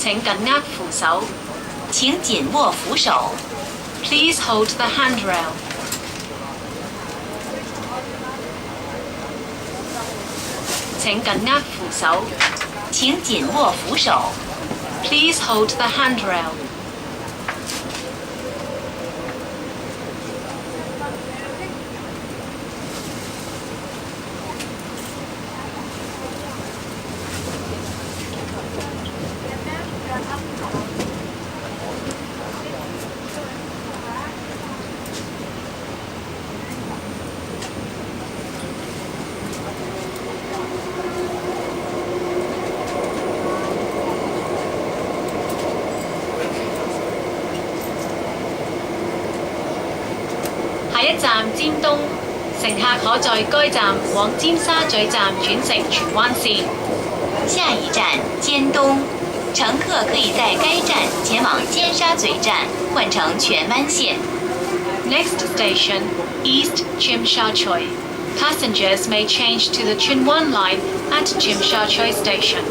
請緊握扶手。请紧握扶手。 Please hold the handrail. 請緊握扶手。请紧握扶手。 Please hold the handrail. 下一站尖東，乘客可在該站往尖沙咀站轉乘荃灣線。下一站尖東，乘客可以在该站前往尖沙咀站换乘荃湾线。 Next station, East Tsim Sha Tsui. Passengers may change to the Chuen Wan line at Tsim Sha Tsui station.